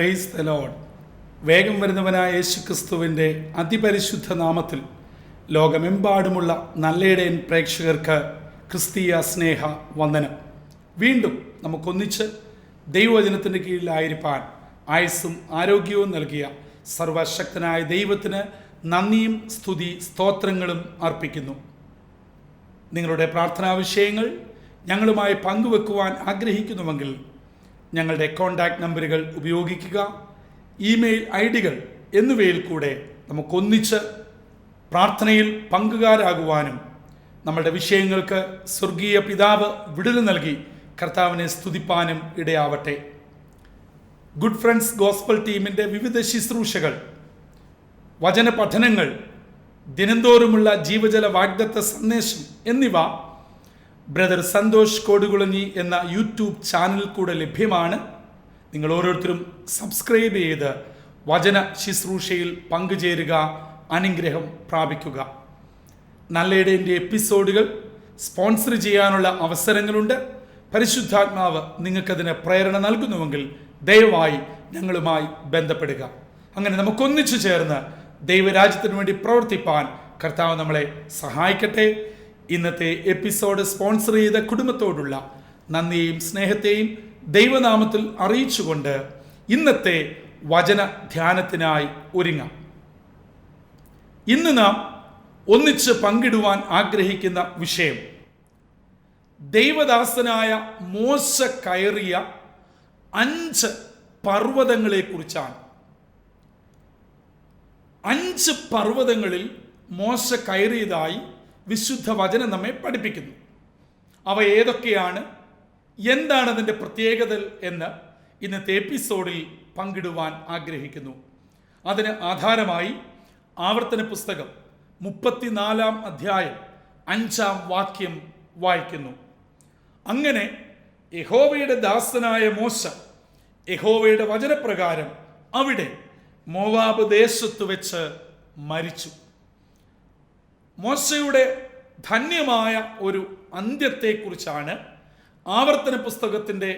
Praise the Lord. വേഗം വരുന്നവനായ യേശുക്രിസ്തുവിൻ്റെ അതിപരിശുദ്ധ നാമത്തിൽ ലോകമെമ്പാടുമുള്ള നല്ലയിടയൻ പ്രേക്ഷകർക്ക് ക്രിസ്തീയ സ്നേഹ വന്ദനം. വീണ്ടും നമുക്കൊന്നിച്ച് ദൈവവചനത്തിൻ്റെ കീഴിലായിരിക്കാൻ ആയുസ്സും ആരോഗ്യവും നൽകിയ സർവശക്തനായ ദൈവത്തിന് നന്ദിയും സ്തുതി സ്തോത്രങ്ങളും അർപ്പിക്കുന്നു. നിങ്ങളുടെ പ്രാർത്ഥനാ വിഷയങ്ങൾ ഞങ്ങളുമായി പങ്കുവെക്കുവാൻ ആഗ്രഹിക്കുന്നുവെങ്കിൽ ഞങ്ങളുടെ കോൺടാക്റ്റ് നമ്പറുകൾ ഉപയോഗിക്കുക. ഇമെയിൽ ID എന്നിവയിൽ കൂടെ നമുക്കൊന്നിച്ച് പ്രാർത്ഥനയിൽ പങ്കുകാരാകുവാനും നമ്മുടെ വിഷയങ്ങൾക്ക് സ്വർഗീയ പിതാവ് വിടുതൽ നൽകി കർത്താവിനെ സ്തുതിപ്പാനും ഇടയാവട്ടെ. ഗുഡ് ഫ്രണ്ട്സ് ഗോസ്പൽ ടീമിൻ്റെ വിവിധ ശുശ്രൂഷകൾ, വചന പഠനങ്ങൾ, ദിനംതോറുമുള്ള ജീവജല വാഗ്ദത്ത സന്ദേശം എന്നിവ ബ്രദർ സന്തോഷ് കോടുകുളഞ്ഞി എന്ന യൂട്യൂബ് ചാനലിൽ കൂടെ ലഭ്യമാണ്. നിങ്ങൾ ഓരോരുത്തരും സബ്സ്ക്രൈബ് ചെയ്ത് വചന ശുശ്രൂഷയിൽ പങ്കുചേരുക, അനുഗ്രഹം പ്രാപിക്കുക. നല്ലയിടയൻ്റെ എപ്പിസോഡുകൾ സ്പോൺസർ ചെയ്യാനുള്ള അവസരങ്ങളുണ്ട്. പരിശുദ്ധാത്മാവ് നിങ്ങൾക്കതിന് പ്രേരണ നൽകുന്നുവെങ്കിൽ ദയവായി ഞങ്ങളുമായി ബന്ധപ്പെടുക. അങ്ങനെ നമുക്കൊന്നിച്ചു ചേർന്ന് ദൈവരാജ്യത്തിന് വേണ്ടി പ്രവർത്തിപ്പാൻ കർത്താവ് നമ്മളെ സഹായിക്കട്ടെ. ഇന്നത്തെ എപ്പിസോഡ് സ്പോൺസർ ചെയ്ത കുടുംബത്തോടുള്ള നന്ദിയെയും സ്നേഹത്തെയും ദൈവനാമത്തിൽ അറിയിച്ചുകൊണ്ട് ഇന്നത്തെ വചന ധ്യാനത്തിനായി ഒരുങ്ങാം. ഇന്ന് നാം ഒന്നിച്ച് പങ്കിടുവാൻ ആഗ്രഹിക്കുന്ന വിഷയം ദൈവദാസനായ മോശ കയറിയ 5 പർവ്വതങ്ങളെക്കുറിച്ചാണ്. 5 പർവ്വതങ്ങളിൽ മോശ കയറിയതായി വിശുദ്ധ വചനം നമ്മെ പഠിപ്പിക്കുന്നു. അവ ഏതൊക്കെയാണ്, എന്താണ് അതിൻ്റെ പ്രത്യേകത എന്ന് ഇന്നത്തെ എപ്പിസോഡിൽ പങ്കിടുവാൻ ആഗ്രഹിക്കുന്നു. അതിന് ആധാരമായി ആവർത്തന പുസ്തകം 34 അധ്യായം 5 വാക്യം വായിക്കുന്നു. അങ്ങനെ യഹോവയുടെ ദാസനായ മോശ യഹോവയുടെ വചനപ്രകാരം അവിടെ മോവാബ് ദേശത്ത് വെച്ച് മരിച്ചു. മോശയുടെ ധന്യമായ ഒരു അന്ത്യത്തെക്കുറിച്ചാണ് ആവർത്തന പുസ്തകത്തിൻ്റെ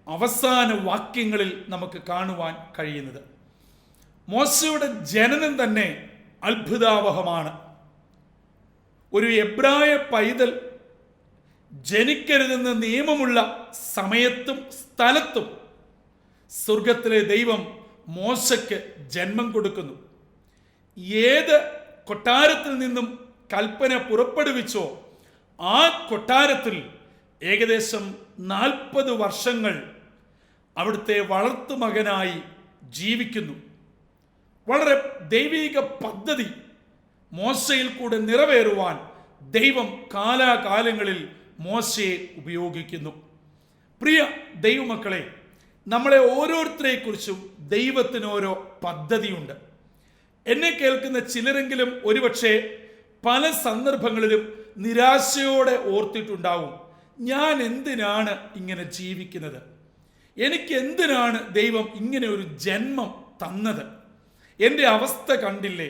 അവസാന വാക്യങ്ങളിൽ നമുക്ക് കാണുവാൻ കഴിയുന്നത്. മോശയുടെ ജനനം തന്നെ അത്ഭുതാവഹമാണ്. ഒരു എബ്രായ പൈതൽ ജനിക്കരുതെന്ന് നിയമമുള്ള സമയത്തും സ്ഥലത്തും സ്വർഗത്തിലെ ദൈവം മോശയ്ക്ക് ജന്മം കൊടുക്കുന്നു. ഏത് കൊട്ടാരത്തിൽ നിന്നും കൽപ്പന പുറപ്പെടുവിച്ചോ ആ കൊട്ടാരത്തിൽ ഏകദേശം 40 വർഷങ്ങൾ അവിടുത്തെ വളർത്തുമകനായി ജീവിക്കുന്നു. വളരെ ദൈവിക പദ്ധതി മോശയിൽ കൂടെ നിറവേറുവാൻ ദൈവം കാലാകാലങ്ങളിൽ മോശയെ ഉപയോഗിക്കുന്നു. പ്രിയ ദൈവമക്കളെ, നമ്മളെ ഓരോരുത്തരെക്കുറിച്ചും ദൈവത്തിന് ഓരോ പദ്ധതിയുണ്ട്. എന്നെ കേൾക്കുന്ന ചിലരെങ്കിലും ഒരുപക്ഷെ പല സന്ദർഭങ്ങളിലും നിരാശയോടെ ഓർത്തിട്ടുണ്ടാവും, ഞാൻ എന്തിനാണ് ഇങ്ങനെ ജീവിക്കുന്നത്? എനിക്ക് എന്തിനാണ് ദൈവം ഇങ്ങനെ ഒരു ജന്മം തന്നത്? എൻ്റെ അവസ്ഥ കണ്ടില്ലേ?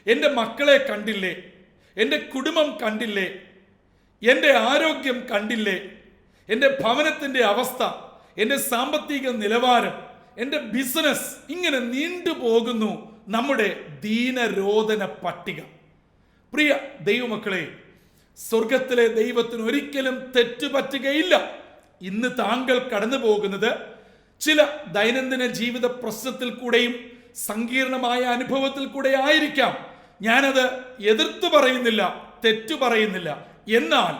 എൻ്റെ മക്കളെ കണ്ടില്ലേ? എൻ്റെ കുടുംബം കണ്ടില്ലേ? എൻ്റെ ആരോഗ്യം കണ്ടില്ലേ? എൻ്റെ ഭവനത്തിൻ്റെ അവസ്ഥ, എൻ്റെ സാമ്പത്തിക നിലവാരം, എൻ്റെ ബിസിനസ്, ഇങ്ങനെ നീണ്ടുപോകുന്നു നമ്മുടെ ദീനരോധന പട്ടിക. പ്രിയ ദൈവമക്കളെ, സ്വർഗത്തിലെ ദൈവത്തിന് ഒരിക്കലും തെറ്റുപറ്റുകയില്ല. ഇന്ന് താങ്കൾ കടന്നു പോകുന്നത് ചില ദൈനംദിന ജീവിത പ്രശ്നത്തിൽ കൂടെയും സങ്കീർണമായ അനുഭവത്തിൽ കൂടെ ആയിരിക്കാം. ഞാനത് എതിർത്ത് പറയുന്നില്ല, തെറ്റു പറയുന്നില്ല. എന്നാൽ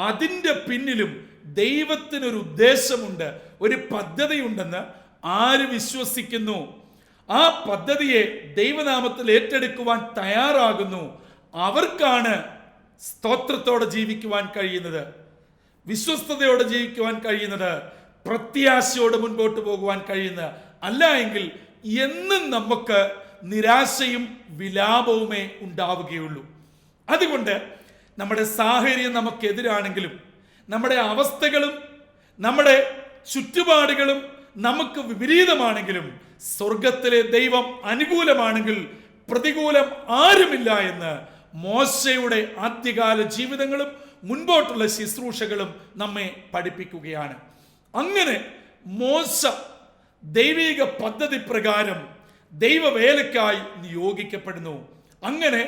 അതിൻ്റെ പിന്നിലും ദൈവത്തിനൊരു ഉദ്ദേശമുണ്ട്, ഒരു പദ്ധതിയുണ്ടെന്ന് ആര് വിശ്വസിക്കുന്നു, ആ പദ്ധതിയെ ദൈവനാമത്തിൽ ഏറ്റെടുക്കുവാൻ തയ്യാറാകുന്നു, അവർക്കാണ് സ്തോത്രത്തോടെ ജീവിക്കുവാൻ കഴിയുന്നത്, വിശ്വസ്തയോടെ ജീവിക്കുവാൻ കഴിയുന്നത്, പ്രത്യാശയോടെ മുൻപോട്ട് പോകുവാൻ കഴിയുന്നത്. അല്ല എങ്കിൽ എന്നും നമുക്ക് നിരാശയും വിലാപവുമേ ഉണ്ടാവുകയുള്ളൂ. അതുകൊണ്ട് നമ്മുടെ സാഹചര്യം നമുക്കെതിരാണെങ്കിലും, നമ്മുടെ അവസ്ഥകളും നമ്മുടെ ചുറ്റുപാടുകളും നമുക്ക് വിപരീതമാണെങ്കിലും, സ്വർഗത്തിലെ ദൈവം അനുകൂലമാണെങ്കിൽ പ്രതികൂലം ആരുമില്ല എന്ന് മോശയുടെ ആദ്യകാല ജീവിതങ്ങളും മുൻപോട്ടുള്ള ശുശ്രൂഷകളും നമ്മെ പഠിപ്പിക്കുകയാണ്. അങ്ങനെ മോശ ദൈവിക പദ്ധതി പ്രകാരം ദൈവവേലയ്ക്കായി നിയോഗിക്കപ്പെടുന്നു. അങ്ങനെ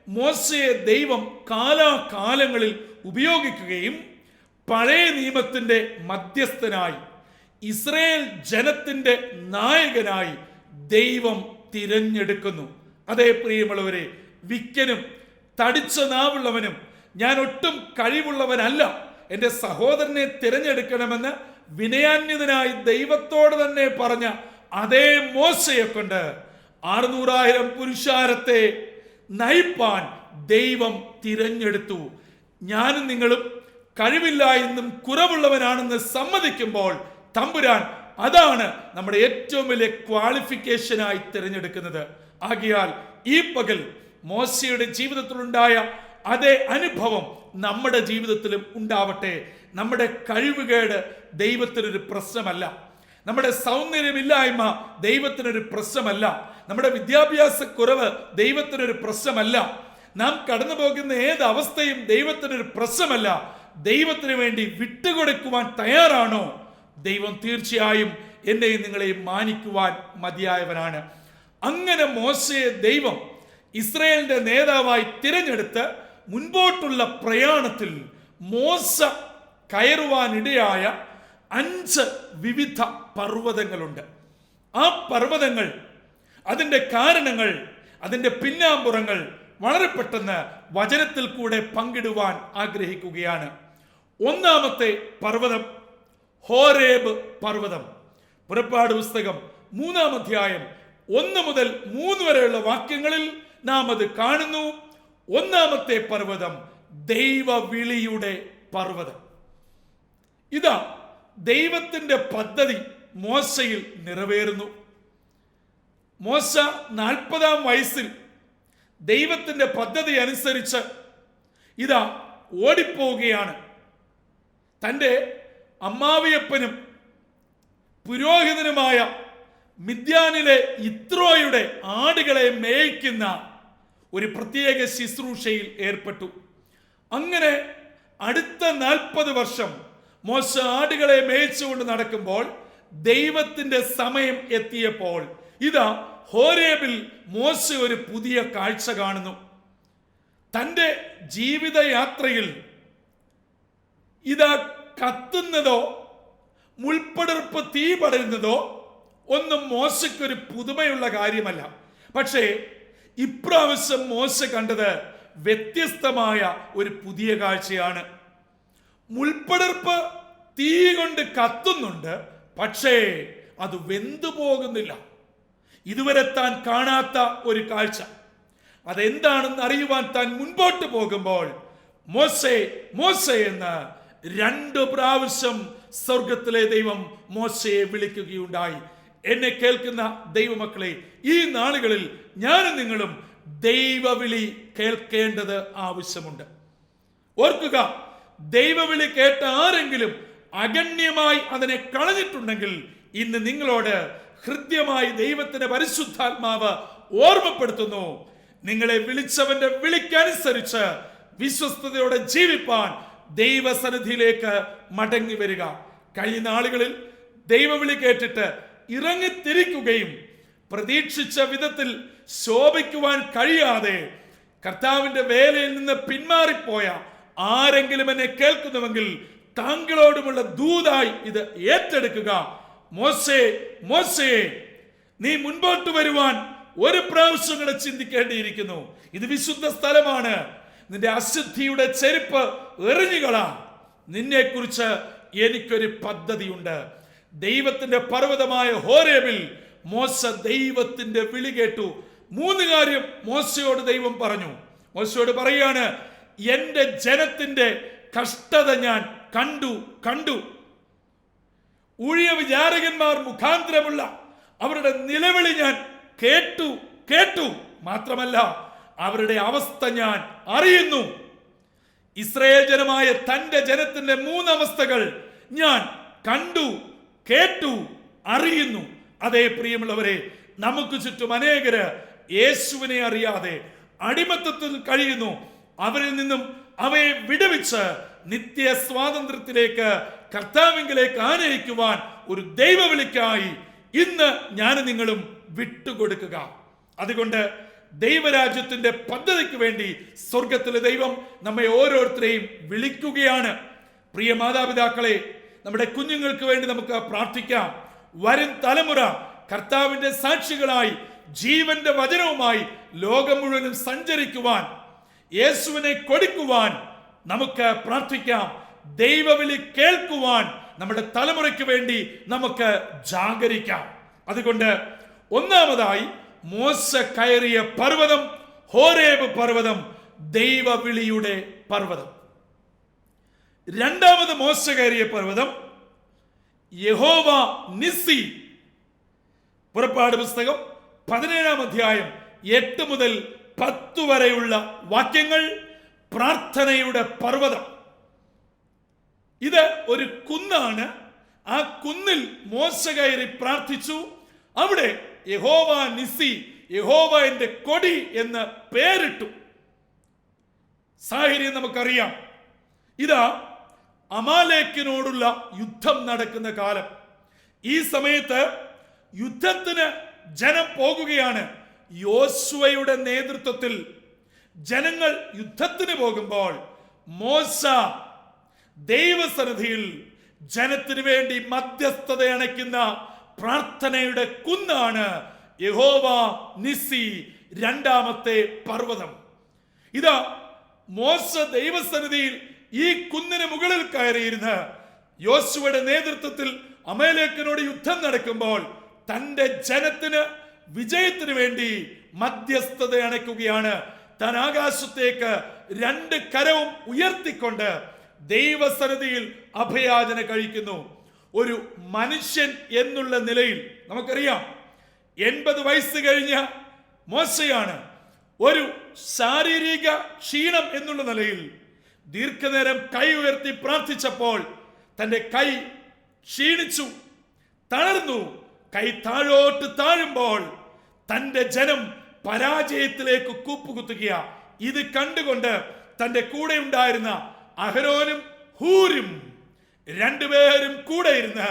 മോശയെ ദൈവം കാലാകാലങ്ങളിൽ ഉപയോഗിക്കുകയും പഴയ നിയമത്തിന്റെ മധ്യസ്ഥനായി ഇസ്രായേൽ ജനത്തിന്റെ നായകനായി ദൈവം തിരഞ്ഞെടുക്കുന്നു. അതേ പ്രിയമുള്ളവരെ, വിക്കനും തടിച്ച നാവുള്ളവനും ഞാൻ ഒട്ടും കഴിവുള്ളവനല്ല, എൻ്റെ സഹോദരനെ തിരഞ്ഞെടുക്കണമെന്ന് വിനയാന്വിതനായി ദൈവത്തോട് തന്നെ പറഞ്ഞ അതേ മോശയെ കൊണ്ട് 600,000 പുരുഷാരത്തെ നയിപ്പാൻ ദൈവം തിരഞ്ഞെടുത്തു. ഞാനും നിങ്ങളും കഴിവില്ല എന്നും കുറവുള്ളവനാണെന്ന് സമ്മതിക്കുമ്പോൾ തമ്പുരാൻ അതാണ് നമ്മുടെ ഏറ്റവും വലിയ ക്വാളിഫിക്കേഷനായി തിരഞ്ഞെടുക്കുന്നത്. ആകയാൽ ഈ പകൽ മോശയുടെ ജീവിതത്തിലുണ്ടായ അതേ അനുഭവം നമ്മുടെ ജീവിതത്തിലും ഉണ്ടാവട്ടെ. നമ്മുടെ കഴിവുകേട് ദൈവത്തിനൊരു പ്രശ്നമല്ല, നമ്മുടെ സൗന്ദര്യമില്ലായ്മ ദൈവത്തിനൊരു പ്രശ്നമല്ല, നമ്മുടെ വിദ്യാഭ്യാസക്കുറവ് ദൈവത്തിനൊരു പ്രശ്നമല്ല, നാം കടന്നു പോകുന്ന ഏത് അവസ്ഥയും ദൈവത്തിനൊരു പ്രശ്നമല്ല. ദൈവത്തിന് വേണ്ടി വിട്ടുകൊടുക്കുവാൻ തയ്യാറാണോ, ദൈവം തീർച്ചയായും എന്നെയും നിങ്ങളെയും മാനിക്കുവാൻ മതിയായവനാണ്. അങ്ങനെ മോശയെ ദൈവം ഇസ്രായേലിന്റെ നേതാവായി തിരഞ്ഞെടുത്ത് മുൻപോട്ടുള്ള പ്രയാണത്തിൽ മോശ കയറുവാനിടയായ 5 വിവിധ പർവ്വതങ്ങളുണ്ട്. ആ പർവ്വതങ്ങൾ, അതിൻ്റെ കാരണങ്ങൾ, അതിൻ്റെ പിന്നാമ്പുറങ്ങൾ വളരെ പെട്ടെന്ന് വചനത്തിൽ കൂടെ പങ്കിടുവാൻ ആഗ്രഹിക്കുകയാണ്. ഒന്നാമത്തെ പർവ്വതം ഹോരേബ് പർവ്വതം. പുറപ്പാട് പുസ്തകം 3-ാം അധ്യായം 1 മുതൽ 3 വരെയുള്ള വാക്യങ്ങളിൽ നാം അത് കാണുന്നു. ഒന്നാമത്തെ പർവ്വതം ദൈവവിളിയുടെ പർവ്വതം. ഇതാ ദൈവത്തിന്റെ പദ്ധതി മോശയിൽ നിറവേറുന്നു. മോശ 40-ാം വയസ്സിൽ ദൈവത്തിന്റെ പദ്ധതി അനുസരിച്ച് ഇതാ ഓടിപ്പോവുകയാണ്. തൻ്റെ അമ്മാവിയപ്പനും പുരോഹിതനുമായ മിദ്യാനിലെ യിത്രോയുടെ ആടുകളെ മേയ്ക്കുന്ന ഒരു പ്രത്യേക ശുശ്രൂഷയിൽ ഏർപ്പെട്ടു. അങ്ങനെ അടുത്ത 40 വർഷം മോശ ആടുകളെ മേയിച്ചുകൊണ്ട് നടക്കുമ്പോൾ ദൈവത്തിന്റെ സമയം എത്തിയപ്പോൾ ഇതാ ഹോരേബിൽ മോശ ഒരു പുതിയ കാഴ്ച കാണുന്നു. തൻ്റെ ജീവിതയാത്രയിൽ ഇതാ കത്തുന്നതോ മുൾപ്പടർപ്പ് തീ പടരുന്നതോ ഒന്നും മോശയ്ക്കൊരു പുതുമയുള്ള കാര്യമല്ല. പക്ഷേ ഇപ്രാവശ്യം മോശ കണ്ടത് വ്യത്യസ്തമായ ഒരു പുതിയ കാഴ്ചയാണ്. മുൾപ്പടർപ്പ് തീ കൊണ്ട് കത്തുന്നുണ്ട്, പക്ഷേ അത് വെന്തു പോകുന്നില്ല. ഇതുവരെ താൻ കാണാത്ത ഒരു കാഴ്ച. അതെന്താണെന്ന് അറിയുവാൻ താൻ മുൻപോട്ട് പോകുമ്പോൾ മോശേ മോശേ എന്ന് 2 പ്രാവശ്യം സ്വർഗത്തിലെ ദൈവം മോശയെ വിളിക്കുകയുണ്ടായി. എന്നെ കേൾക്കുന്ന ദൈവമക്കളെ, ഈ നാളുകളിൽ ഞാനും നിങ്ങളും ദൈവവിളി കേൾക്കേണ്ടത് ആവശ്യമുണ്ട്. ഓർക്കുക, ദൈവവിളി കേട്ട ആരെങ്കിലും അഗണ്യമായി അതിനെ കളഞ്ഞിട്ടുണ്ടെങ്കിൽ ഇന്ന് നിങ്ങളോട് ഹൃദ്യമായി ദൈവത്തിന്റെ പരിശുദ്ധാത്മാവ് ഓർമ്മപ്പെടുത്തുന്നു. നിങ്ങളെ വിളിച്ചവന്റെ വിളിക്കനുസരിച്ച് വിശ്വസ്തയോടെ ജീവിപ്പാൻ ദൈവസന്നിധിയിലേക്ക് മടങ്ങി വരിക. കഴിഞ്ഞ നാളുകളിൽ ദൈവവിളി കേട്ടിട്ട് ഇറങ്ങിത്തിരിക്കുകയും പ്രതീക്ഷിച്ച വിധത്തിൽ ശോഭിക്കുവാൻ കഴിയാതെ കർത്താവിന്റെ വേലയിൽ നിന്ന് പിന്മാറിപ്പോയ ആരെങ്കിലും എന്നെ കേൾക്കുന്നുവെങ്കിൽ താങ്കളോടുമുള്ള ദൂതായി ഇത് ഏറ്റെടുക്കുക. മോശേ മോശേ, നീ മുൻപോട്ട് വരുവാൻ ഒരു പ്രാവശ്യം കൂടെ ചിന്തിക്കേണ്ടിയിരിക്കുന്നു. ഇത് വിശുദ്ധ സ്ഥലമാണ്. നിന്റെ അശുദ്ധിയുടെ ചെരുപ്പ് എറിഞ്ഞുകളാ. നിന്നെ കുറിച്ച് എനിക്കൊരു പദ്ധതിയുണ്ട്. ദൈവത്തിന്റെ പർവ്വതമായ ഹോരേബിൽ മോശ ദൈവത്തിന്റെ വിളി കേട്ടു. 3 കാര്യം മോശയോട് ദൈവം പറഞ്ഞു. മോശയോട് പറയാണ്, എന്റെ ജനത്തിന്റെ കഷ്ടത ഞാൻ കണ്ടു. ഊഴിയ വിചാരകന്മാർ മുഖാന്തരമുള്ള അവരുടെ നിലവിളി ഞാൻ കേട്ടു. മാത്രമല്ല, അവരുടെ അവസ്ഥ ഞാൻ അറിയുന്നു. ഇസ്രായേൽ ജനമായ തന്റെ ജനത്തിന്റെ 3 അവസ്ഥകൾ ഞാൻ കണ്ടു, കേട്ടു, അറിയുന്നു. അതേ പ്രിയമുള്ളവരെ, നമുക്ക് ചുറ്റും അനേകര് യേശുവിനെ അറിയാതെ അടിമത്തത്തിൽ കഴിയുന്നു. അവരിൽ നിന്നും അവയെ വിടുവിച്ച് നിത്യ സ്വാതന്ത്ര്യത്തിലേക്ക് കർത്താവിലേക്ക് ആനയിക്കുവാൻ ഒരു ദൈവവിളിക്കായി ഇന്ന് ഞാൻ നിങ്ങളും വിട്ടുകൊടുക്കുക. അതുകൊണ്ട് ദൈവരാജ്യത്തിന്റെ പദ്ധതിക്ക് വേണ്ടി സ്വർഗത്തിലെ ദൈവം നമ്മെ ഓരോരുത്തരെയും വിളിക്കുകയാണ്. പ്രിയ മാതാപിതാക്കളെ, നമ്മുടെ കുഞ്ഞുങ്ങൾക്ക് വേണ്ടി നമുക്ക് പ്രാർത്ഥിക്കാം. വരും തലമുറ കർത്താവിന്റെ സാക്ഷികളായി ജീവന്റെ വചനവുമായി ലോകം മുഴുവനും സഞ്ചരിക്കുവാൻ, യേശുവിനെ കൊടുക്കുവാൻ നമുക്ക് പ്രാർത്ഥിക്കാം. ദൈവവിളി കേൾക്കുവാൻ നമ്മുടെ തലമുറയ്ക്ക് വേണ്ടി നമുക്ക് ജാഗരിക്കാം. അതുകൊണ്ട് ഒന്നാമതായി മോശ കയറിയ പർവ്വതം ഹോരേബ് പർവ്വതം, ദൈവവിളിയുടെ പർവ്വതം. രണ്ടാമത് മോശ കയറിയ പർവ്വതം യഹോവ നിസ്സി. പുറപ്പാട് പുസ്തകം 17-ാം അധ്യായം 8 മുതൽ 10 വരെയുള്ള വാക്യങ്ങൾ. പ്രാർത്ഥനയുടെ പർവ്വതം. ഇത് ഒരു കുന്നാണ്. ആ കുന്നിൽ മോശ കയറി പ്രാർത്ഥിച്ചു. അവിടെ യഹോവ നിസ്സി, യഹോവ എന്റെ കൊടി എന്ന് പേരിട്ടു. സാഹചര്യം നമുക്കറിയാം. ഇതാ അമാലേക്കിനോടുള്ള യുദ്ധം നടക്കുന്ന കാലം. ഈ സമയത്ത് യുദ്ധത്തിന് ജനം പോകുകയാണ്. യോശുവയുടെ നേതൃത്വത്തിൽ ജനങ്ങൾ യുദ്ധത്തിന് പോകുമ്പോൾ മോശ ദൈവസന്നിധിയിൽ ജനത്തിന് വേണ്ടി മധ്യസ്ഥത അണയ്ക്കുന്ന പ്രാർത്ഥനയുടെ കുന്നാണ് യഹോവ നിസ്സി, രണ്ടാമത്തെ പർവ്വതം. ഇതാ മോശ ദൈവസന്നിധിയിൽ ഈ കുന്നിന് മുകളിൽ കയറിയിരുന്ന് യോശുവയുടെ നേതൃത്വത്തിൽ അമാലേക്കിനോട് യുദ്ധം നടക്കുമ്പോൾ തന്റെ ജനത്തിന് വിജയത്തിന് വേണ്ടി മധ്യസ്ഥത അണയ്ക്കുകയാണ്. താൻ ആകാശത്തേക്ക് 2 കരവും ഉയർത്തിക്കൊണ്ട് ദൈവസന്നിധിയിൽ അഭയാചന കഴിക്കുന്നു. ഒരു മനുഷ്യൻ എന്നുള്ള നിലയിൽ നമുക്കറിയാം 80 വയസ്സ് കഴിഞ്ഞ മോശയാണ്. ഒരു ശാരീരിക ക്ഷീണം എന്നുള്ള നിലയിൽ ദീർഘനേരം കൈ ഉയർത്തി പ്രാർത്ഥിച്ചപ്പോൾ തന്റെ കൈ ക്ഷീണിച്ചു, തളർന്നു. കൈ താഴോട്ട് താഴുമ്പോൾ തന്റെ ജനം പരാജയത്തിലേക്ക് കൂപ്പുകുത്തുക. ഇത് കണ്ടുകൊണ്ട് തന്റെ കൂടെ ഉണ്ടായിരുന്ന അഹരോനും ഹൂരും 2 പേരും കൂടെ ഇരുന്ന്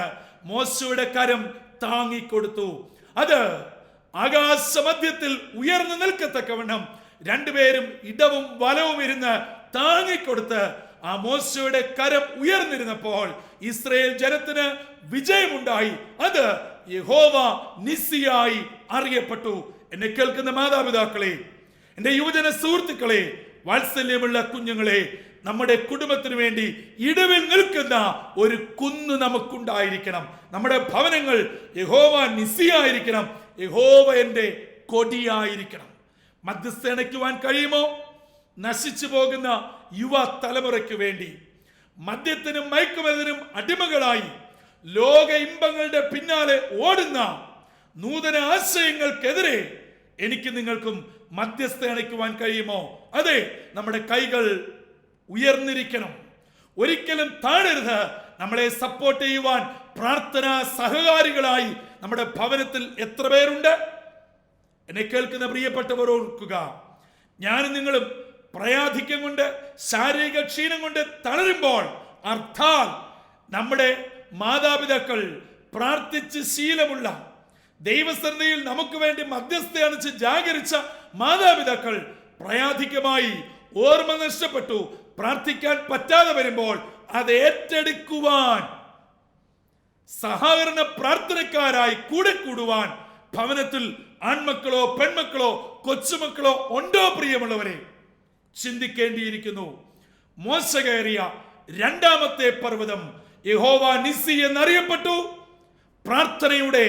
മോശയുടെ കരം താങ്ങിക്കൊടുത്തു. അത് ആകാശമധ്യത്തിൽ ഉയർന്നു നിൽക്കത്തക്കവണ്ണം 2 പേരും ഇടവും വലവും ഇരുന്ന് താങ്ങിക്കൊടുത്ത് ആ മോശയുടെ കരം ഉയർന്നിരുന്നപ്പോൾ ഇസ്രായേൽ ജനത്തിന് വിജയമുണ്ടായി. അത് യഹോവ നിസ്സിയായി അറിയപ്പെട്ടു. എന്നെ കേൾക്കുന്ന മാതാപിതാക്കളെ, എന്റെ യുവജന സുഹൃത്തുക്കളെ, വാത്സല്യമുള്ള കുഞ്ഞുങ്ങളെ, നമ്മുടെ കുടുംബത്തിന് വേണ്ടി ഇടവിൽ നിൽക്കുന്ന ഒരു കുന്ന് നമുക്കുണ്ടായിരിക്കണം. നമ്മുടെ ഭവനങ്ങൾ യഹോവ നിസ്സിയായിരിക്കണം. യഹോവ എന്റെ കൊടിയായിരിക്കണം. മധ്യസ്ഥ അണയ്ക്കുവാൻ കഴിയുമോ? നശിച്ചു പോകുന്ന യുവ തലമുറയ്ക്ക് വേണ്ടി, മദ്യത്തിനും മയക്കുമരുന്നിനും അടിമകളായി ലോക ഇമ്പങ്ങളുടെ പിന്നാലെ ഓടുന്ന നൂതന ആശയങ്ങൾക്കെതിരെ എനിക്ക് നിങ്ങൾക്കും മധ്യസ്ഥ അണയ്ക്കുവാൻ കഴിയുമോ? അതെ, നമ്മുടെ കൈകൾ ഉയർന്നിരിക്കണം. ഒരിക്കലും താഴരുത്. നമ്മളെ സപ്പോർട്ട് ചെയ്യുവാൻ പ്രാർത്ഥനാ സഹകാരികളായി നമ്മുടെ ഭവനത്തിൽ എത്ര പേരുണ്ട്? എന്നെ കേൾക്കുന്ന പ്രിയപ്പെട്ടവർ ഓർക്കുക, ഞാനും നിങ്ങളും പ്രയാധിക്യം കൊണ്ട്, ശാരീരിക ക്ഷീണം കൊണ്ട് തളരുമ്പോൾ, അർത്ഥാൽ നമ്മുടെ മാതാപിതാക്കൾ പ്രാർത്ഥിച്ച് ശീലമുള്ള, ദൈവസന്നിധിയിൽ നമുക്ക് വേണ്ടി മധ്യസ്ഥ അണിച്ച് ജാഗരിച്ച മാതാപിതാക്കൾ പ്രയാധികമായി ഓർമ്മ നഷ്ടപ്പെട്ടു പ്രാർത്ഥിക്കാൻ പറ്റാതെ വരുമ്പോൾ അത് ഏറ്റെടുക്കുവാൻ, സഹകരണ പ്രാർത്ഥനക്കാരായി കൂടെ കൂടുവാൻ ഭവനത്തിൽ ആൺമക്കളോ പെൺമക്കളോ കൊച്ചുമക്കളോ ഉണ്ടോ? പ്രിയമുള്ളവരെ, ചിന്തിക്കേണ്ടിയിരിക്കുന്നു. മോശ കയറിയ രണ്ടാമത്തെ പർവ്വതം യഹോവ നിസ്സി എന്നറിയപ്പെട്ടു. പ്രാർത്ഥനയുടെ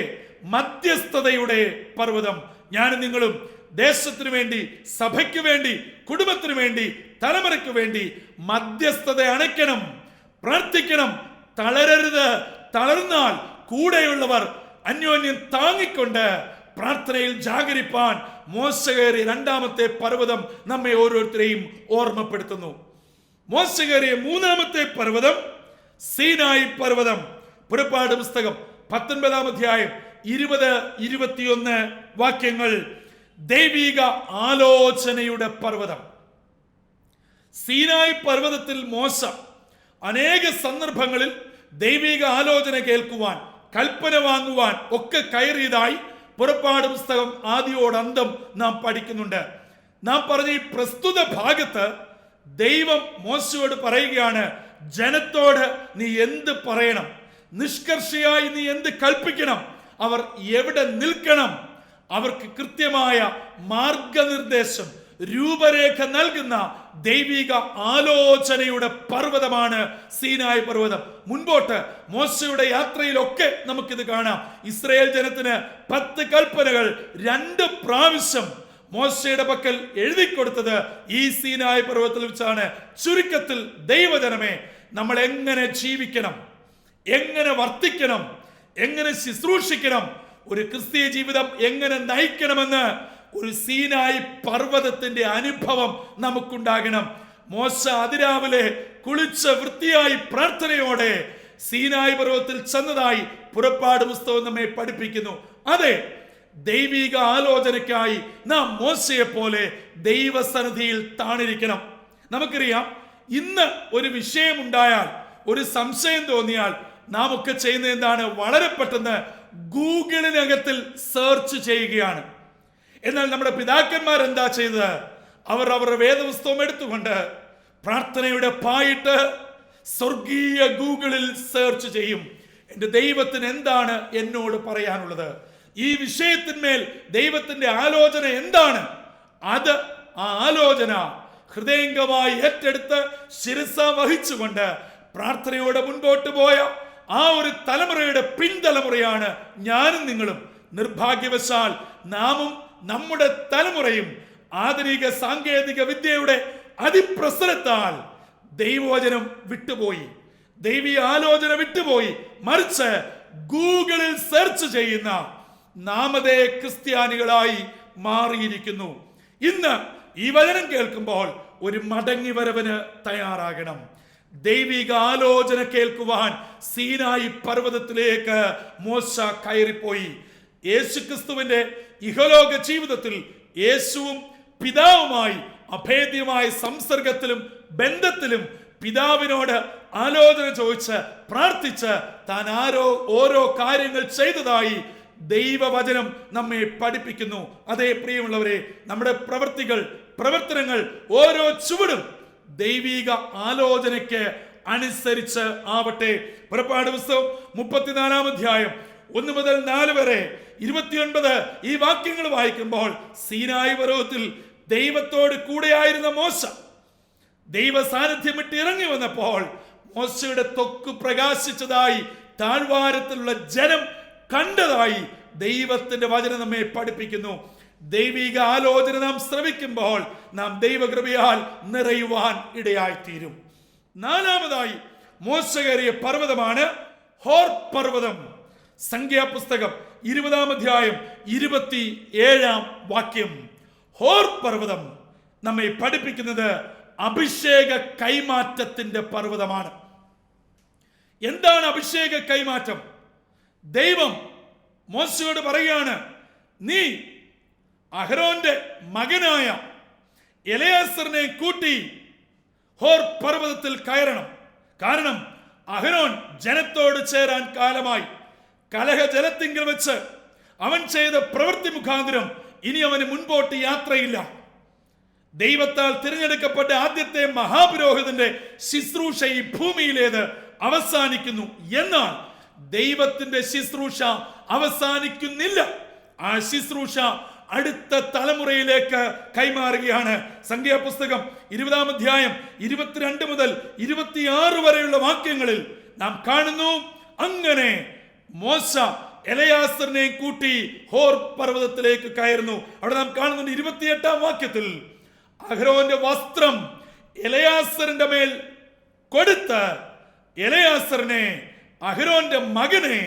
മധ്യസ്ഥതയുടെ പർവ്വതം. ഞാനും നിങ്ങളും ദേശത്തിനു വേണ്ടി, സഭയ്ക്ക് വേണ്ടി, കുടുംബത്തിനു വേണ്ടി, തലമുറയ്ക്ക് വേണ്ടി മധ്യസ്ഥത അണയ്ക്കണം, പ്രാർത്ഥിക്കണം. തളരരുത്. തളർന്നാൽ കൂടെയുള്ളവർ അന്യോന്യം താങ്ങിക്കൊണ്ട് പ്രാർത്ഥനയിൽ ജാഗരിപ്പാൻ മോശ കയറിയ രണ്ടാമത്തെ പർവ്വതം നമ്മെ ഓരോരുത്തരെയും ഓർമ്മപ്പെടുത്തുന്നു. മോശ കയറിയ മൂന്നാമത്തെ പർവ്വതം സീനായി പർവ്വതം. പുറപ്പാട് പുസ്തകം 19-ാം അധ്യായം 20-21 വാക്യങ്ങൾ. ദൈവിക ആലോചനയുടെ പർവ്വതം. സീനായി പർവ്വതത്തിൽ മോശ അനേക സന്ദർഭങ്ങളിൽ ദൈവിക ആലോചന കേൾക്കുവാൻ, കൽപ്പന വാങ്ങുവാൻ ഒക്കെ കയറിയതായി പുറപ്പാട് പുസ്തകം ആദിയോടന്തം നാം പഠിക്കുന്നുണ്ട്. നാം പറഞ്ഞ ഈ പ്രസ്തുത ഭാഗത്ത് ദൈവം മോശയോട് പറയുകയാണ്, ജനത്തോട് നീ എന്ത് പറയണം, നിഷ്കർഷയായി നീ എന്ത് കൽപ്പിക്കണം, അവർ എവിടെ നിൽക്കണം, അവർക്ക് കൃത്യമായ മാർഗനിർദ്ദേശം, രൂപരേഖ നൽകുന്ന ദൈവിക ആലോചനയുടെ പർവ്വതമാണ് സീനായ് പർവ്വതം. മുൻപോട്ട് മോശയുടെ യാത്രയിലൊക്കെ നമുക്കിത് കാണാം. ഇസ്രായേൽ ജനത്തിന് 10 കൽപ്പനകൾ 2 പ്രാവശ്യം മോശയുടെ പക്കൽ എഴുതി കൊടുത്തത് ഈ സീനായ് പർവ്വതത്തിൽ വെച്ചാണ്. ചുരുക്കത്തിൽ ദൈവജനമേ, നമ്മൾ എങ്ങനെ ജീവിക്കണം, എങ്ങനെ വർത്തിക്കണം, എങ്ങനെ ശുശ്രൂഷിക്കണം, ഒരു ക്രിസ്തീയ ജീവിതം എങ്ങനെ നയിക്കണമെന്ന് ഒരു സീനായി പർവ്വതത്തിന്റെ അനുഭവം നമുക്കുണ്ടാകണം. മോശ അതിരാവിലെ കുളിച്ച് വൃത്തിയായി പ്രാർത്ഥനയോടെ സീനായി പർവ്വതത്തിൽ ചെന്നതായി പുറപ്പാട് പുസ്തകം നമ്മെ പഠിപ്പിക്കുന്നു. അതെ, ദൈവിക ആലോചനയ്ക്കായി നാം മോശയെ പോലെ ദൈവസന്നിധിയിൽ താണിരിക്കണം. നമുക്കറിയാം, ഇന്ന് ഒരു വിഷയമുണ്ടായാൽ, ഒരു സംശയം തോന്നിയാൽ നാം ഒക്കെ ചെയ്യുന്നത് എന്താണ്? വളരെ പെട്ടെന്ന് ഗൂഗിളിനകത്തിൽ സെർച്ച് ചെയ്യുകയാണ്. എന്നാൽ നമ്മുടെ പിതാക്കന്മാർ എന്താ ചെയ്തത്? അവർ അവരുടെ വേദപുസ്തകം എടുത്തുകൊണ്ട് പ്രാർത്ഥനയുടെ പായിട്ട് സ്വർഗീയ ഗൂഗിളിൽ സെർച്ച് ചെയ്യും. എൻ്റെ ദൈവത്തിന് എന്താണ് എന്നോട് പറയാനുള്ളത്, ഈ വിഷയത്തിന്മേൽ ദൈവത്തിന്റെ ആലോചന എന്താണ്? അത് ആ ആലോചന ഹൃദയംഗമായി ഏറ്റെടുത്ത് ശിരസ വഹിച്ചുകൊണ്ട് പ്രാർത്ഥനയോടെ മുൻപോട്ട് പോയ ആ ഒരു തലമുറയുടെ പിൻതലമുറയാണ് ഞാനും നിങ്ങളും. നിർഭാഗ്യവശാൽ നാമും നമ്മുടെ തലമുറയും ആധുനിക സാങ്കേതിക വിദ്യയുടെ അതിപ്രസരത്താൽ ദൈവവചനം വിട്ടുപോയി, ദൈവീയ ആലോചന വിട്ടുപോയി. മറിച്ച് ഗൂഗിളിൽ സെർച്ച് ചെയ്യുന്ന നാമതേ ക്രിസ്ത്യാനികളായി മാറിയിരിക്കുന്നു. ഇന്ന് ഈ വചനം കേൾക്കുമ്പോൾ ഒരു മടങ്ങി വരവിന് തയ്യാറാകണം. ദൈവിക ആലോചന കേൾക്കുവാൻ സീനായി പർവ്വതത്തിലേക്ക് മോശ കയറിപ്പോയി. യേശുക്രിസ്തുവിന്റെ ഇഹലോക ജീവിതത്തിൽ യേശുവും പിതാവുമായി അഭേദ്യമായ സംസർഗത്തിലും ബന്ധത്തിലും പിതാവിനോട് ആലോചന ചോദിച്ച് പ്രാർത്ഥിച്ച് താൻ ഓരോ കാര്യങ്ങൾ ചെയ്തതായി ദൈവവചനം നമ്മെ പഠിപ്പിക്കുന്നു. അതേ പ്രിയമുള്ളവരെ, നമ്മുടെ പ്രവർത്തനങ്ങൾ ഓരോ ചുവടും ദൈവിക ആലോചനയ്ക്ക് അനുസരിച്ച് ആവട്ടെ. പുറപ്പാട് പുസ്തകം 34-ാം അധ്യായം 1 മുതൽ 4 വരെ 29 ഈ വാക്യങ്ങൾ വായിക്കുമ്പോൾ സീനായി പർവ്വതത്തിൽ ദൈവത്തോട് കൂടെയായിരുന്ന മോശ ദൈവ സാന്നിധ്യം വിട്ട് ഇറങ്ങി വന്നപ്പോൾ മോശയുടെ ത്വക്ക് പ്രകാശിച്ചതായി താഴ്വാരത്തിലുള്ള ജനം കണ്ടതായി ദൈവത്തിന്റെ വചനം നമ്മെ പഠിപ്പിക്കുന്നു. ദൈവിക ആലോചന നാം ശ്രവിക്കുമ്പോൾ നാം ദൈവകൃപയാൽ നിറയുവാൻ ഇടയായിത്തീരും. 4-ാമതായി മോശ കയറിയ പർവ്വതമാണ് ഹോർ പർവ്വതം. സംഖ്യാപുസ്തകം 20-ാം അധ്യായം 27-ാം വാക്യം. ഹോർ പർവ്വതം നമ്മെ പഠിപ്പിക്കുന്നത് അഭിഷേക കൈമാറ്റത്തിന്റെ പർവ്വതമാണ്. എന്താണ് അഭിഷേക കൈമാറ്റം? ദൈവം മോശയോട് പറയുകയാണ്, നീ അഹരോന്റെ മകനായ എലയാസറിനെ കൂട്ടി ഹോർ പർവ്വതത്തിൽ കയറണം. കാരണം അഹരോൻ ജനത്തോട് ചേരാൻ കാലമായി. കലഹജലത്തിങ്കിൽ വെച്ച് അവൻ ചെയ്ത പ്രവൃത്തി മുഖാന്തരം ഇനി അവന് മുൻപോട്ട് യാത്രയില്ല. ദൈവത്താൽ തിരഞ്ഞെടുക്കപ്പെട്ട ആദ്യത്തെ മഹാപുരോഹിതന്റെ ശുശ്രൂഷ ഈ ഭൂമിയിലേത് അവസാനിക്കുന്നു. എന്നാൽ ദൈവത്തിന്റെ ശുശ്രൂഷ അവസാനിക്കുന്നില്ല. ആ ശുശ്രൂഷ അടുത്ത തലമുറയിലേക്ക് കൈമാറുകയാണ്. സംഖ്യാപുസ്തകം 20-ാം അധ്യായം 22 മുതൽ 26 വരെയുള്ള വാക്യങ്ങളിൽ നാം കാണുന്നു, അങ്ങനെ മോശ എലയാസറിനെ കൂട്ടി ഹോർ പർവ്വതത്തിലേക്ക് കയറുന്നു. അവിടെ നാം കാണുന്നുണ്ട് 28-ാം വാക്യത്തിൽ അഹരോന്റെ വസ്ത്രം എലയാസറിന്റെ മേൽ കൊടുത്ത് എലയാസറിനെ, അഹരോന്റെ മകനെ,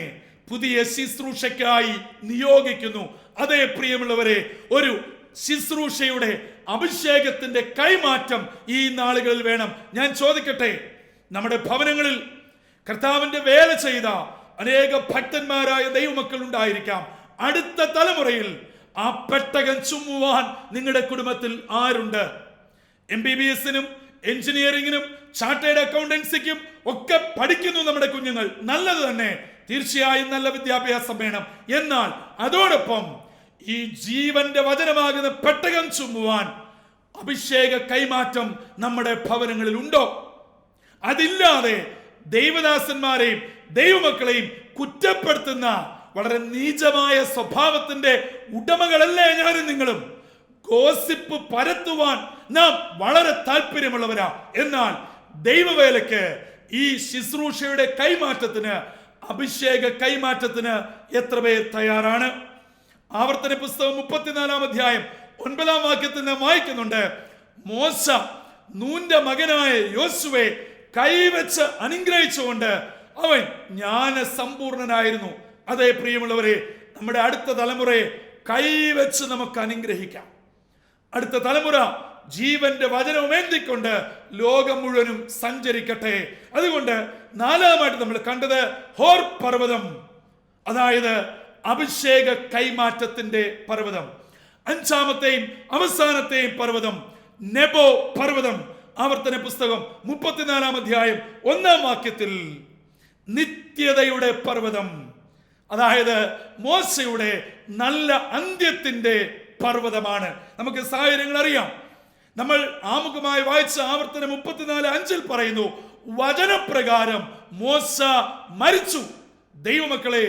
പുതിയ ശുശ്രൂഷയ്ക്കായി നിയോഗിക്കുന്നു. അതേ പ്രിയമുള്ളവരെ, ഒരു ശുശ്രൂഷയുടെ അഭിഷേകത്തിന്റെ കൈമാറ്റം ഈ നാളുകളിൽ വേണം. ഞാൻ ചോദിക്കട്ടെ, നമ്മുടെ ഭവനങ്ങളിൽ കർത്താവിന്റെ വേല ചെയ്ത അനേക ഭക്തന്മാരായ ദൈവമക്കൾ ഉണ്ടായിരിക്കാം. അടുത്ത തലമുറയിൽ ആ പെട്ടകം ചുമ്മുവാൻ നിങ്ങളുടെ കുടുംബത്തിൽ ആരുണ്ട്? MBBS-നും എഞ്ചിനീയറിംഗിനും ചാർട്ടേഡ് അക്കൗണ്ടൻസിക്കും ഒക്കെ പഠിക്കുന്നു നമ്മുടെ കുഞ്ഞുങ്ങൾ. നല്ലത് തന്നെ. തീർച്ചയായും നല്ല വിദ്യാഭ്യാസം വേണം. എന്നാൽ അതോടൊപ്പം ഈ ജീവന്റെ വചനമാകുന്ന പെട്ടകം ചുമ്മുവാൻ അഭിഷേക കൈമാറ്റം നമ്മുടെ ഭവനങ്ങളിൽ ഉണ്ടോ? അതില്ലാതെ ദൈവദാസന്മാരെയും ദൈവമക്കളെയും കുറ്റപ്പെടുത്തുന്ന വളരെ നീചമായ സ്വഭാവത്തിന്റെ ഉടമകളല്ലേ ഞാനും നിങ്ങളും? ഗോസിപ്പ് പരത്തുവാൻ നാം വളരെ താല്പര്യമുള്ളവരാ. എന്നാൽ ദൈവവേലയ്ക്ക് ഈ ശുശ്രൂഷയുടെ കൈമാറ്റത്തിന്, അഭിഷേക കൈമാറ്റത്തിന് എത്ര പേർ തയ്യാറാണ്? ആവർത്തന പുസ്തകം 34-ാം അധ്യായം 9-ാം വാക്യത്തിൽ നാം വായിക്കുന്നുണ്ട്, മോശ നൂന്റെ മകനായ യോശുവെ കൈവച്ച് അനുഗ്രഹിച്ചുകൊണ്ട് അവൻ ജ്ഞാനസമ്പൂർണനായിരുന്നു. അതേ പ്രിയമുള്ളവരെ, നമ്മുടെ അടുത്ത തലമുറയെ കൈവച്ച് നമുക്ക് അനുഗ്രഹിക്കാം. അടുത്ത തലമുറ ജീവന്റെ വചനവും ഏന്തിക്കൊണ്ട് ലോകം മുഴുവനും സഞ്ചരിക്കട്ടെ. അതുകൊണ്ട് നാലാമായിട്ട് നമ്മൾ കണ്ടത് ഹോർ പർവ്വതം, അതായത് അഭിഷേക കൈമാറ്റത്തിന്റെ പർവ്വതം. അഞ്ചാമത്തെയും അവസാനത്തെയും പർവ്വതം നെബോ പർവ്വതം. ആവർത്തന പുസ്തകം 34-ാം അധ്യായം 1-ാം വാക്യത്തിൽ നിത്യതയുടെ പർവ്വതം, അതായത് മോശയുടെ നല്ല അന്ത്യത്തിന്റെ പർവ്വതമാണ്. നമുക്ക് സാഹചര്യങ്ങൾ അറിയാം. നമ്മൾ ആമുഖമായി വായിച്ച ആവർത്തനം 34:5 പറയുന്നു, വചനപ്രകാരം മോശ മരിച്ചു. ദൈവമക്കളെ,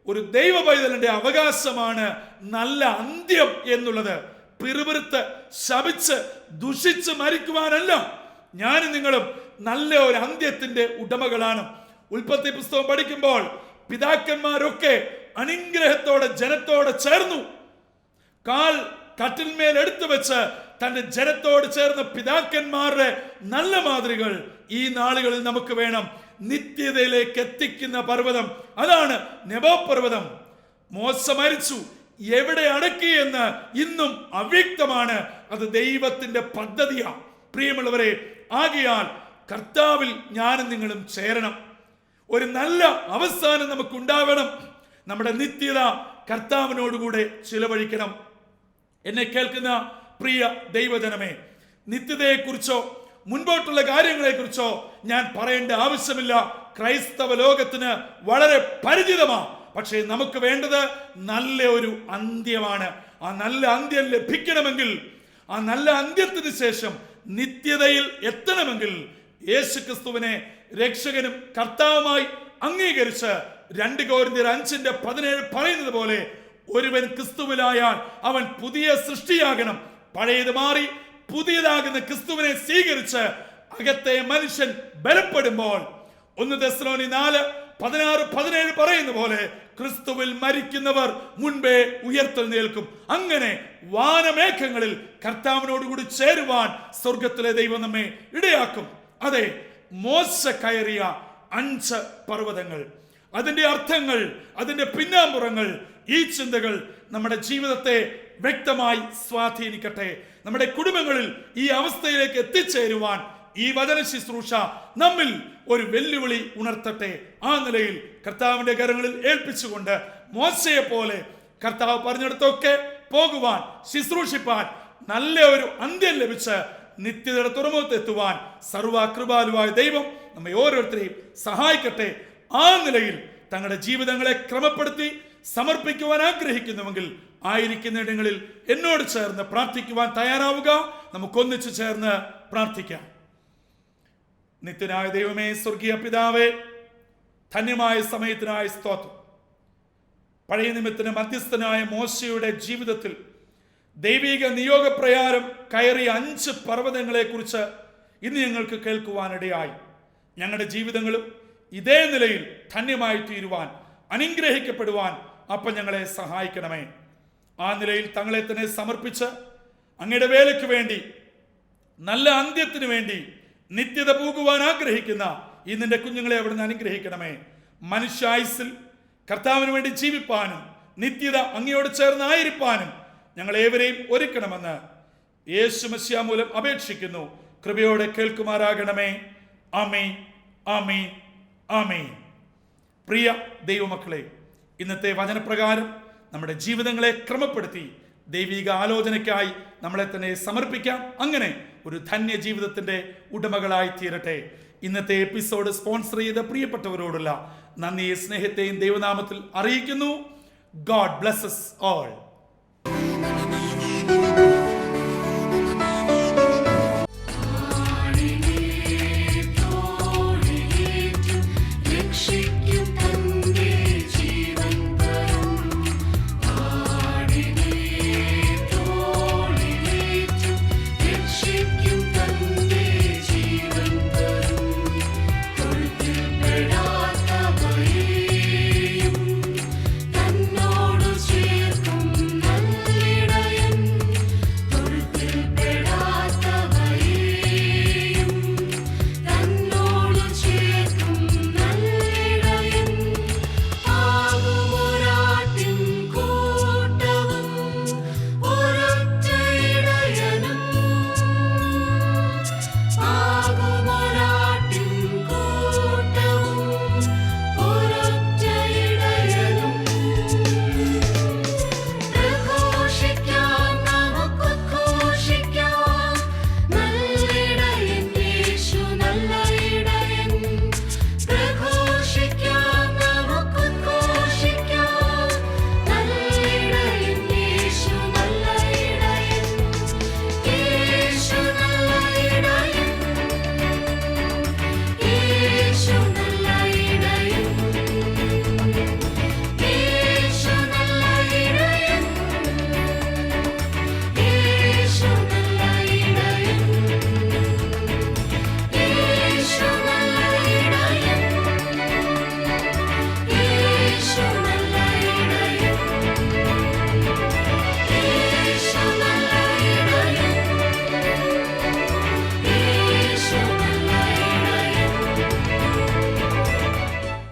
ഒരു ദൈവ പൈതലിന്റെ അവകാശമാണ് നല്ല അന്ത്യം എന്നുള്ളത്. പിറുപിറുത്ത് ശപിച്ച് ദുഷിച്ച് മരിക്കുവാനല്ല. ഞാനും നിങ്ങളും നല്ല ഒരു അന്ത്യത്തിന്റെ ഉടമകളാണ്. ഉൽപ്പത്തി പുസ്തകം പഠിക്കുമ്പോൾ പിതാക്കന്മാരൊക്കെ അനുഗ്രഹത്തോടെ ജനത്തോടെ ചേർന്നു. കാൽ കട്ടിന്മേൽ എടുത്തു വെച്ച് തന്റെ ജനത്തോട് ചേർന്ന പിതാക്കന്മാരുടെ നല്ല മാതൃകൾ ഈ നാളുകളിൽ നമുക്ക് വേണം. നിത്യതയിലേക്ക് എത്തിക്കുന്ന പർവ്വതം അതാണ് നെബോ പർവ്വതം. മോശ മരിച്ചു, എവിടെ അടക്കി എന്ന് ഇന്നും അവ്യക്തമാണ്. അത് ദൈവത്തിന്റെ പദ്ധതിയാണ്. പ്രിയമുള്ളവരെ, ആകയാൽ കർത്താവിൽ ഞാനും നിങ്ങളും ചേരണം. ഒരു നല്ല അവസാനം നമുക്കുണ്ടാവണം. നമ്മുടെ നിത്യത കർത്താവിനോടുകൂടെ ചിലവഴിക്കണം. എന്നെ കേൾക്കുന്ന പ്രിയ ദൈവജനമേ, നിത്യതയെക്കുറിച്ചോ മുൻപോട്ടുള്ള കാര്യങ്ങളെക്കുറിച്ചോ ഞാൻ പറയേണ്ട ആവശ്യമില്ല. ക്രൈസ്തവ ലോകത്തിന് വളരെ പരിചിതമാണ്. പക്ഷേ നമുക്ക് വേണ്ടത് നല്ല ഒരു അന്ത്യമാണ്. ആ നല്ല അന്ത്യം ലഭിക്കണമെങ്കിൽ, ആ നല്ല അന്ത്യത്തിന് ശേഷം നിത്യതയിൽ എത്തണമെങ്കിൽ യേശുക്രിസ്തുവിനെ രക്ഷകനും കർത്താവുമായി അംഗീകരിച്ച് 2 കൊരിന്ത്യർ 5:17 പറയുന്നത് പോലെ ഒരുവൻ ക്രിസ്തുവിലായാൽ അവൻ പുതിയ സൃഷ്ടിയാകണം. പഴയത് മാറി പുതിയതാകുന്ന ക്രിസ്തുവിനെ സ്വീകരിച്ച് അകത്തെ മനുഷ്യൻ ബലപ്പെടുമ്പോൾ 1 തെസ്സലോനി 4:16-17 പറയുന്ന പോലെ ക്രിസ്തുവിൽ മരിക്കുന്നവർ മുൻപേ ഉയർത്തെഴുന്നേൽക്കും. അങ്ങനെ വാനമേഘങ്ങളിൽ കർത്താവിനോടുകൂടി ചേരുവാൻ സ്വർഗത്തിലെ ദൈവം നമ്മെ ഇടയാക്കും. അതെ, മോശ കയറിയ 5 പർവ്വതങ്ങൾ, അതിന്റെ അർത്ഥങ്ങൾ, അതിന്റെ പിന്നാമ്പുറങ്ങൾ, ഈ ചിന്തകൾ നമ്മുടെ ജീവിതത്തെ വ്യക്തമായി സ്വാധീനിക്കട്ടെ. നമ്മുടെ കുടുംബങ്ങളിൽ ഈ അവസ്ഥയിലേക്ക് എത്തിച്ചേരുവാൻ ഈ വചന ശുശ്രൂഷ നമ്മിൽ ഒരു വെല്ലുവിളി ഉണർത്തട്ടെ. ആ നിലയിൽ കർത്താവിന്റെ കരങ്ങളിൽ ഏൽപ്പിച്ചുകൊണ്ട് മോശയെ പോലെ കർത്താവ് പറഞ്ഞിടത്തൊക്കെ പോകുവാൻ, ശുശ്രൂഷിപ്പാൻ, നല്ല ഒരു അന്ത്യം ലഭിച്ച് നിത്യതയുടെ തുറമുഖത്തെത്തുവാൻ സർവകൃപാലുവായ ദൈവം നമ്മെ ഓരോരുത്തരെയും സഹായിക്കട്ടെ. ആ നിലയിൽ തങ്ങളുടെ ജീവിതങ്ങളെ ക്രമപ്പെടുത്തി സമർപ്പിക്കുവാൻ ആഗ്രഹിക്കുന്നുവെങ്കിൽ ആയിരിക്കുന്ന ഇടങ്ങളിൽ എന്നോട് ചേർന്ന് പ്രാർത്ഥിക്കുവാൻ തയ്യാറാവുക. നമുക്കൊന്നിച്ചു ചേർന്ന് പ്രാർത്ഥിക്കാം. നിത്യനായ ദൈവമേ, സ്വർഗീയ പിതാവേ, ധന്യമായ സമയത്തിനായ സ്തോത്രം. പഴയ നിമിത്തത്തിന് മധ്യസ്ഥനായ മോശയുടെ ജീവിതത്തിൽ ദൈവിക നിയോഗപ്രകാരം കയറിയ 5 പർവ്വതങ്ങളെ കുറിച്ച് ഇന്ന് ഞങ്ങൾക്ക് കേൾക്കുവാനിടയായി. ഞങ്ങളുടെ ജീവിതങ്ങളും ഇതേ നിലയിൽ ധന്യമായി തീരുവാൻ, അനുഗ്രഹിക്കപ്പെടുവാൻ അപ്പം ഞങ്ങളെ സഹായിക്കണമേ. ആ നിലയിൽ തങ്ങളെ തന്നെ സമർപ്പിച്ച് അങ്ങയുടെ വേലയ്ക്ക് വേണ്ടി, നല്ല അന്ത്യത്തിന് വേണ്ടി നിത്യത പോകുവാൻ ആഗ്രഹിക്കുന്ന ഈ നിന്റെ കുഞ്ഞുങ്ങളെ അവിടുന്ന് അനുഗ്രഹിക്കണമേ. മനുഷ്യായുസ്സിൽ കർത്താവിന് വേണ്ടി ജീവിപ്പാനും നിത്യത അങ്ങയോട് ചേർന്നായിരിക്കാനും ഞങ്ങളേവരെയും ഒരുക്കണമെന്ന് യേശു മിശിഹാ മൂലം അപേക്ഷിക്കുന്നു. കൃപയോടെ കേൾക്കുമാറാകണമേ. ആമേൻ, ആമേൻ, ആമേൻ. പ്രിയ ദൈവമക്കളെ, ഇന്നത്തെ വചനപ്രകാരം നമ്മുടെ ജീവിതങ്ങളെ ക്രമപ്പെടുത്തി ദൈവിക ആലോചനയ്ക്കായി നമ്മളെ തന്നെ സമർപ്പിക്കാം. അങ്ങനെ ഒരു ധന്യ ജീവിതത്തിന്റെ ഉടമകളായി തീരട്ടെ. ഇന്നത്തെ എപ്പിസോഡ് സ്പോൺസർ ചെയ്ത പ്രിയപ്പെട്ടവരോടുള്ള നന്ദിയെ സ്നേഹത്തെയും ദൈവനാമത്തിൽ അറിയിക്കുന്നു. God blesses all.